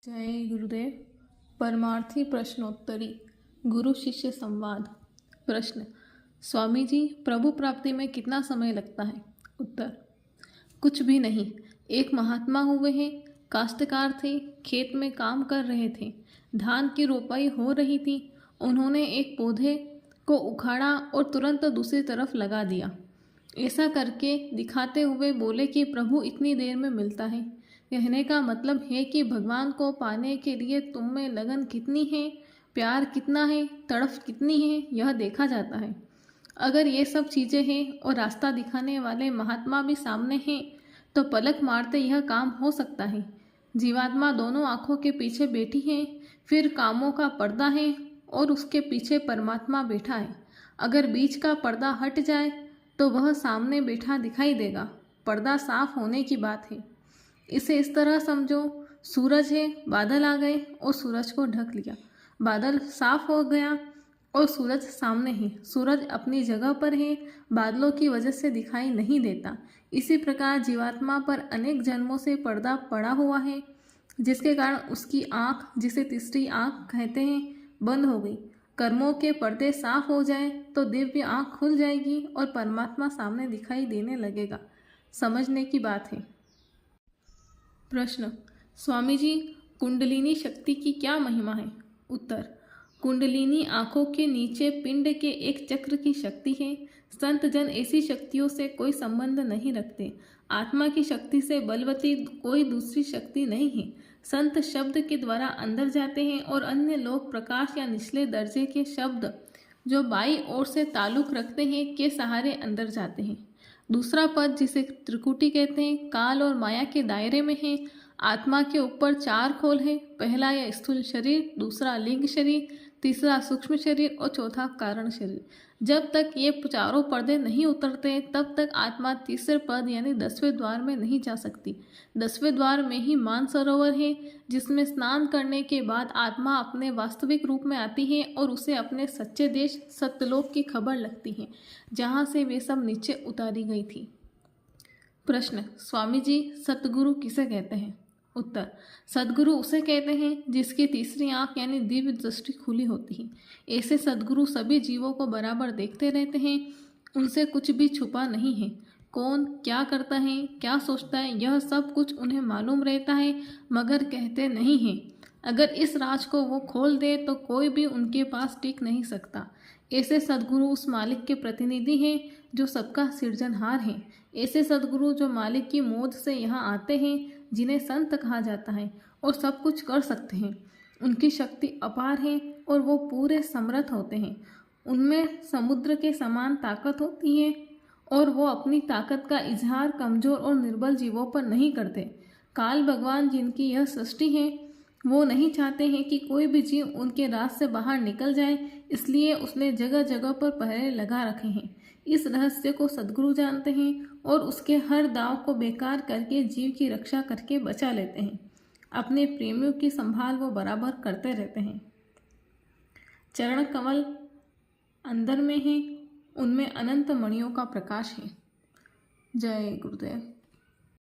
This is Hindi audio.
जय गुरुदेव। परमार्थी प्रश्नोत्तरी गुरु शिष्य संवाद। प्रश्न: स्वामी जी, प्रभु प्राप्ति में कितना समय लगता है? उत्तर: कुछ भी नहीं। एक महात्मा हुए हैं, काश्तकार थे, खेत में काम कर रहे थे, धान की रोपाई हो रही थी। उन्होंने एक पौधे को उखाड़ा और तुरंत दूसरी तरफ लगा दिया। ऐसा करके दिखाते हुए बोले कि प्रभु इतनी देर में मिलता है। कहने का मतलब है कि भगवान को पाने के लिए तुम में लगन कितनी है, प्यार कितना है, तड़फ कितनी है, यह देखा जाता है। अगर ये सब चीज़ें हैं और रास्ता दिखाने वाले महात्मा भी सामने हैं तो पलक मारते यह काम हो सकता है। जीवात्मा दोनों आँखों के पीछे बैठी है, फिर कामों का पर्दा है और उसके पीछे परमात्मा बैठा है। अगर बीच का पर्दा हट जाए तो वह सामने बैठा दिखाई देगा। पर्दा साफ होने की बात है। इसे इस तरह समझो, सूरज है, बादल आ गए और सूरज को ढक लिया। बादल साफ हो गया और सूरज सामने है। सूरज अपनी जगह पर है, बादलों की वजह से दिखाई नहीं देता। इसी प्रकार जीवात्मा पर अनेक जन्मों से पर्दा पड़ा हुआ है, जिसके कारण उसकी आँख, जिसे तीसरी आँख कहते हैं, बंद हो गई। कर्मों के पर्दे साफ हो जाए तो दिव्य आँख खुल जाएगी और परमात्मा सामने दिखाई देने लगेगा। समझने की बात है। प्रश्न: स्वामी जी, कुंडलिनी शक्ति की क्या महिमा है? उत्तर: कुंडलिनी आँखों के नीचे पिंड के एक चक्र की शक्ति है। संत जन ऐसी शक्तियों से कोई संबंध नहीं रखते। आत्मा की शक्ति से बलवती कोई दूसरी शक्ति नहीं है। संत शब्द के द्वारा अंदर जाते हैं और अन्य लोग प्रकाश या निचले दर्जे के शब्द जो बाई ओर से ताल्लुक रखते हैं के सहारे अंदर जाते हैं। दूसरा पद, जिसे त्रिकुटी कहते हैं, काल और माया के दायरे में है। आत्मा के ऊपर 4 खोल है। पहला यह स्थूल शरीर, दूसरा लिंग शरीर, तीसरा सूक्ष्म शरीर और चौथा कारण शरीर। जब तक ये चारों पर्दे नहीं उतरते तब तक आत्मा तीसरे पद यानी 10वें द्वार में नहीं जा सकती। 10वें द्वार में ही मानसरोवर है, जिसमें स्नान करने के बाद आत्मा अपने वास्तविक रूप में आती है और उसे अपने सच्चे देश सत्यलोक की खबर लगती है, जहाँ से वे सब नीचे उतारी गई थी। प्रश्न: स्वामी जी, सतगुरु किसे कहते हैं? उत्तर: सद्गुरु उसे कहते हैं जिसकी तीसरी आंख यानी दिव्य दृष्टि खुली होती है। ऐसे सद्गुरु सभी जीवों को बराबर देखते रहते हैं। उनसे कुछ भी छुपा नहीं है। कौन क्या करता है, क्या सोचता है, यह सब कुछ उन्हें मालूम रहता है, मगर कहते नहीं हैं। अगर इस राज को वो खोल दे तो कोई भी उनके पास टिक नहीं सकता। ऐसे सद्गुरु उस मालिक के प्रतिनिधि हैं जो सबका सृजनहार है। ऐसे सद्गुरु जो मालिक की मोद से यहाँ आते हैं, जिन्हें संत कहा जाता है और सब कुछ कर सकते हैं। उनकी शक्ति अपार है और वो पूरे समर्थ होते हैं। उनमें समुद्र के समान ताकत होती है और वो अपनी ताकत का इजहार कमजोर और निर्बल जीवों पर नहीं करते। काल भगवान, जिनकी यह सृष्टि है, वो नहीं चाहते हैं कि कोई भी जीव उनके राज से बाहर निकल जाए, इसलिए उसने जगह जगह पर पहरे लगा रखे हैं। इस रहस्य को सद्गुरु जानते हैं और उसके हर दाव को बेकार करके जीव की रक्षा करके बचा लेते हैं। अपने प्रेमियों की संभाल वो बराबर करते रहते हैं। चरण कमल अंदर में है, उनमें अनंत मणियों का प्रकाश है। जय गुरुदेव।